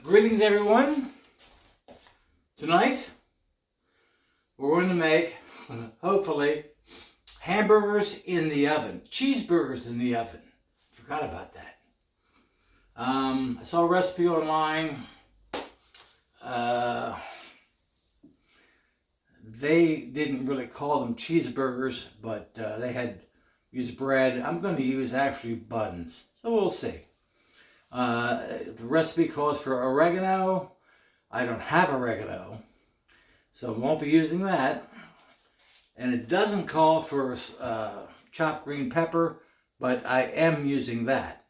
Greetings, everyone. Tonight, we're going to make, hopefully, hamburgers in the oven. Cheeseburgers in the oven. Forgot about that. I saw a recipe online. They didn't really call them cheeseburgers, but they had used bread. I'm going to use actually buns, so we'll see. The recipe calls for oregano. I don't have oregano, so I won't be using that. And it doesn't call for chopped green pepper, but I am using that.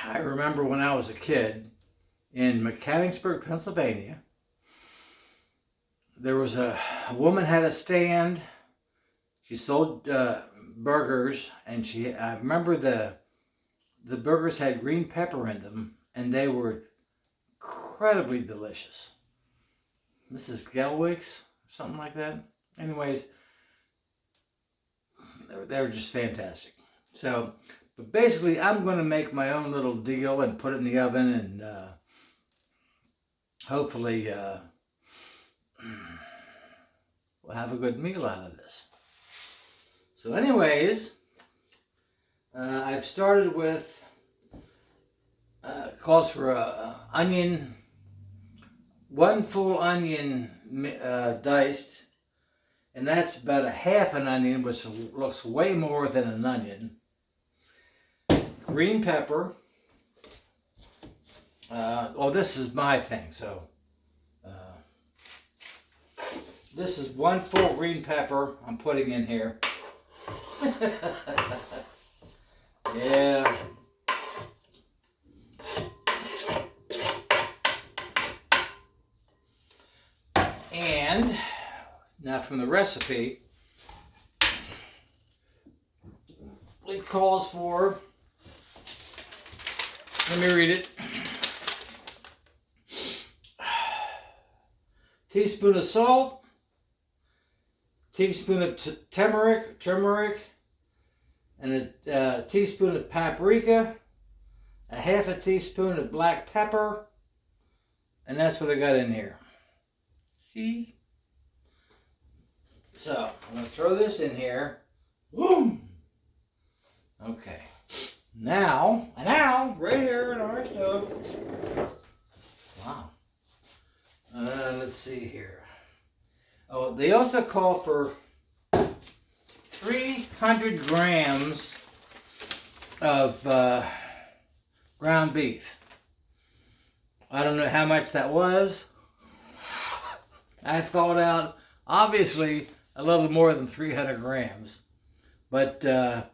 I remember when I was a kid in Mechanicsburg, Pennsylvania, there was a woman had a stand. She sold burgers, and I remember the burgers had green pepper in them, and they were incredibly delicious. Mrs. Gelwick's, something like that. Anyways, they were just fantastic. So, but basically, I'm going to make my own little deal and put it in the oven, and hopefully we'll have a good meal out of this. So anyways, I've started with, calls for onion, one full onion diced, and that's about a half an onion, which looks way more than an onion. Green pepper. This is my thing, so this is one full green pepper I'm putting in here. Yeah. And now from the recipe, it calls for, let me read it. Teaspoon of salt, teaspoon of turmeric, and a teaspoon of paprika, a half a teaspoon of black pepper, and that's what I got in here. See? So, I'm going to throw this in here. Boom! Okay. Now, right here in our stove. Wow. Let's see here. Oh, they also call for 300 grams of ground beef. I don't know how much that was. I thought out, obviously, a little more than 300 grams. But we're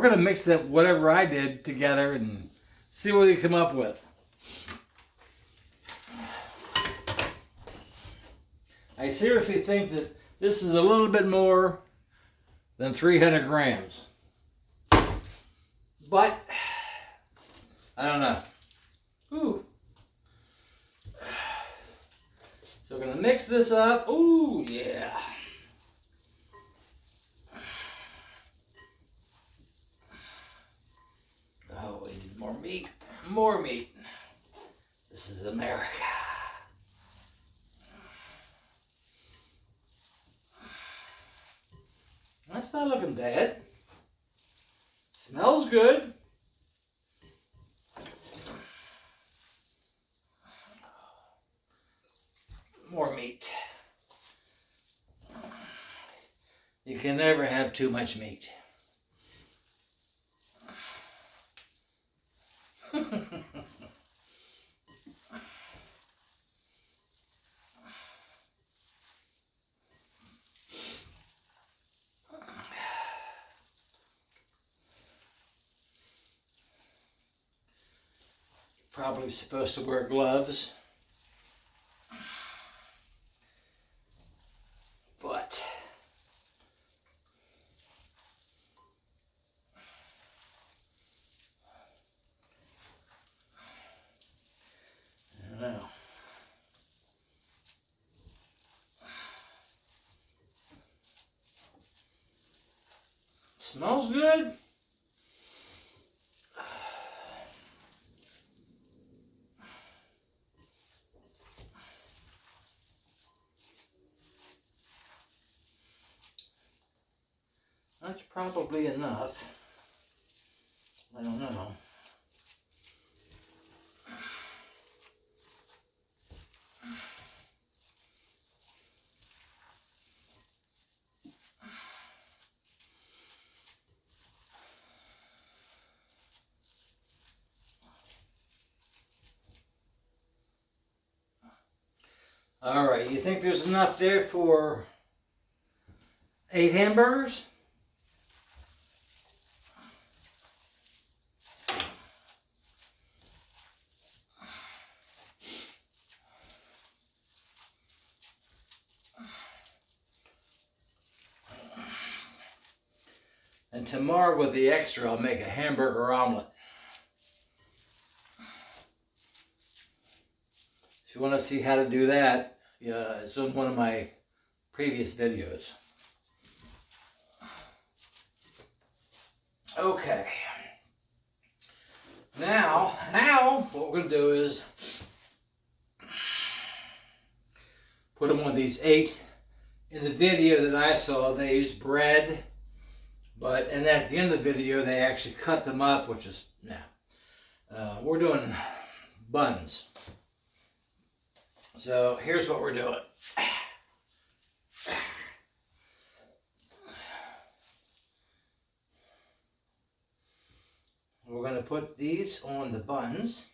going to mix that whatever I did together and see what we come up with. I seriously think that this is a little bit more than 300 grams. But, I don't know. Ooh. So we're going to mix this up. Ooh, yeah. Oh, we need more meat. More meat. This is America. That's not looking bad. Smells good. More meat. You can never have too much meat. Probably supposed to wear gloves. But I don't know. Smells good. That's probably enough. I don't know. All right, you think there's enough there for 8 hamburgers? And tomorrow with the extra, I'll make a hamburger omelet. If you want to see how to do that, it's in one of my previous videos. Okay. Now what we're going to do is put them on these 8. In the video that I saw, they used bread, and then at the end of the video, they actually cut them up, which is, we're doing buns. So here's what we're doing. We're going to put these on the buns.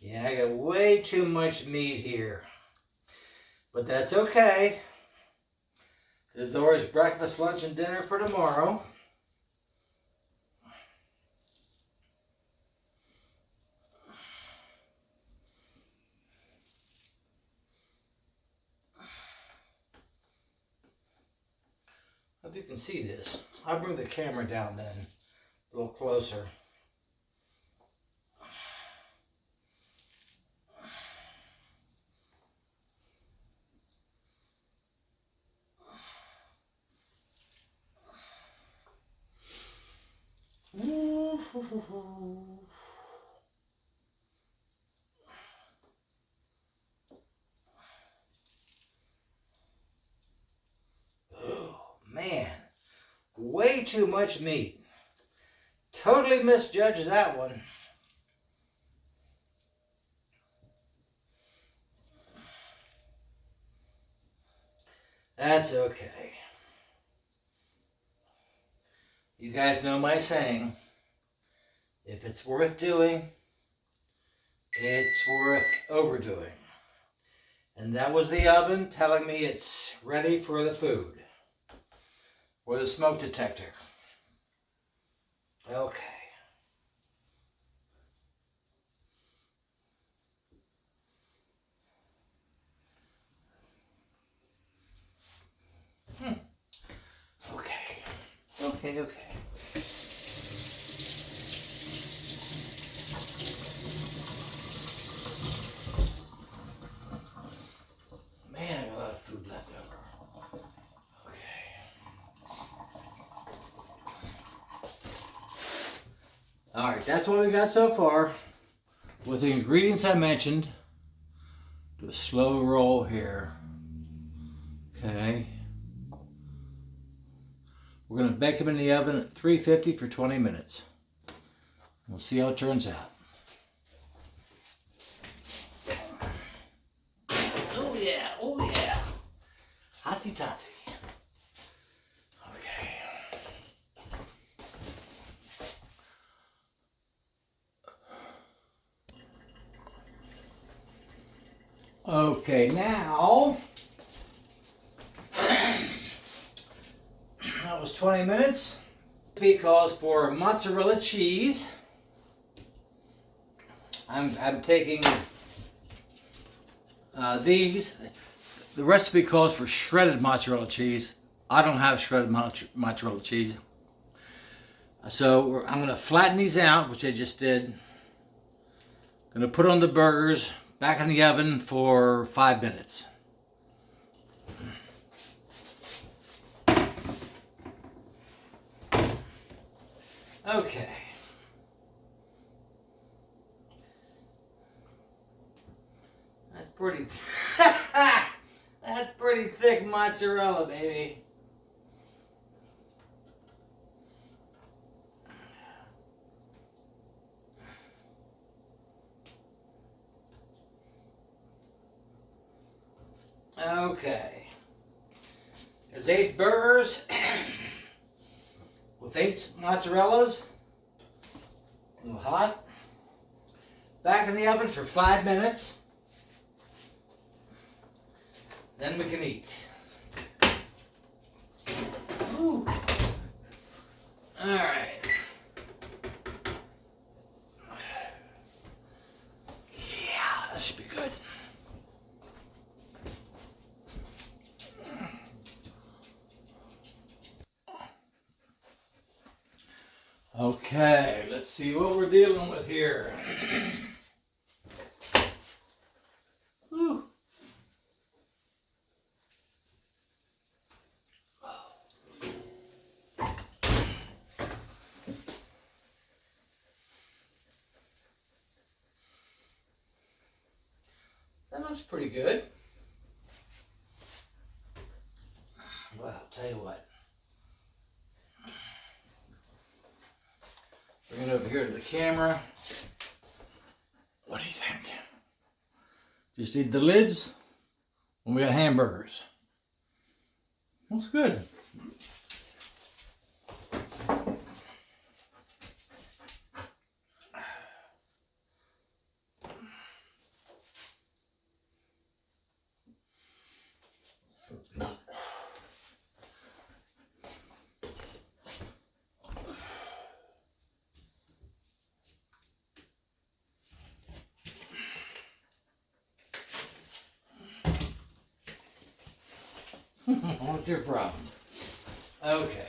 Yeah, I got way too much meat here. But that's okay. There's always breakfast, lunch, and dinner for tomorrow. Hope you can see this. I'll bring the camera down then, a little closer. Oh, man, way too much meat. Totally misjudged that one. That's okay. You guys know my saying, if it's worth doing, it's worth overdoing. And that was the oven telling me it's ready for the food, or the smoke detector. Okay. Okay. Man, I got a lot of food left over. Okay. Alright, that's what we got so far. With the ingredients I mentioned. Do a slow roll here. Okay. We're going to bake them in the oven at 350 for 20 minutes. We'll see how it turns out. Oh yeah. Hotsy totsy. Okay, now that was 20 minutes. Because for mozzarella cheese, I'm taking these. The recipe calls for shredded mozzarella cheese. I don't have shredded mozzarella cheese. So I'm going to flatten these out, which I just did. Going to put on the burgers, back in the oven for 5 minutes. Okay. pretty, that's pretty thick mozzarella, baby. Okay. There's 8 burgers with 8 mozzarellas. A little hot. Back in the oven for 5 minutes. Then we can eat. Ooh. All right. Yeah, this should be good. Okay, let's see what we're dealing with here. Whew. That looks pretty good. Well, I'll tell you what. Bring it over here to the camera. What do you think? Just need the lids, and we got hamburgers. Looks good. What's your problem? Okay.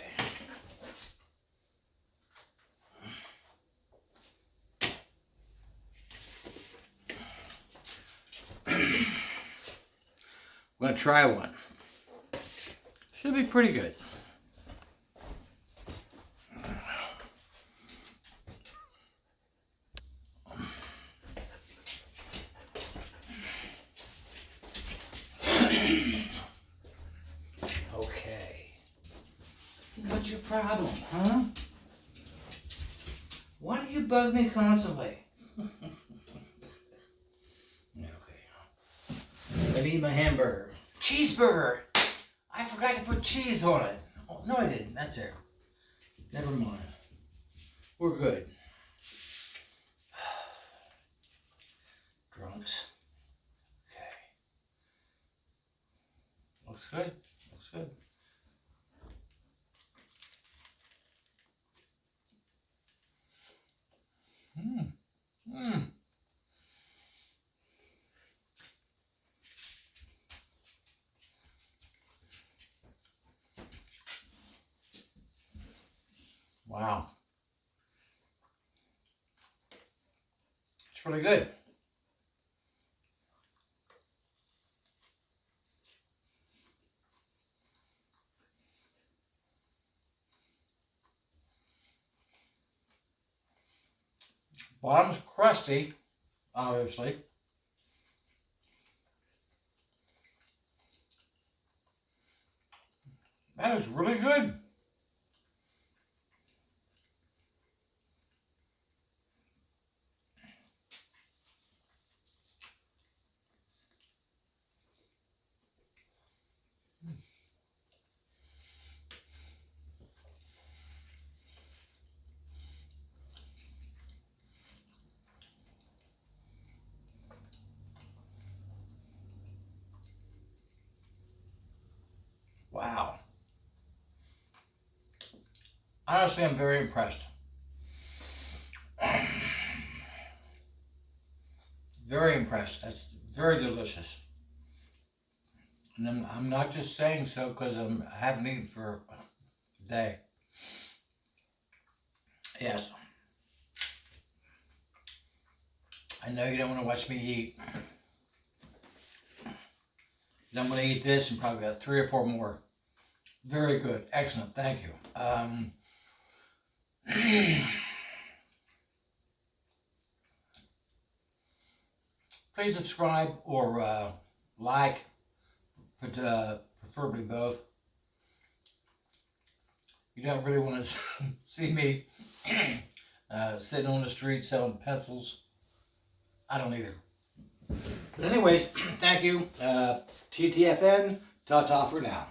I'm gonna try one. Should be pretty good. Okay. What's your problem, huh? Why do you bug me constantly? Okay. Let me eat my hamburger. Cheeseburger! I forgot to put cheese on it. Oh, no, I didn't. That's it. Never mind. We're good. Drunks. Okay. Looks good. Looks good. Mmm. Mmm. Wow. It's really good. Bottom's crusty, obviously. That is really good. Wow. Honestly, I'm very impressed. Very impressed. That's very delicious. And I'm not just saying so because I haven't eaten for a day. Yes. I know you don't want to watch me eat. I'm going to eat this and probably got 3 or 4 more. Very good. Excellent. Thank you. please subscribe or like, but preferably both. You don't really want to see me sitting on the street selling pencils. I don't either. But anyways, thank you. TTFN, ta-ta for now.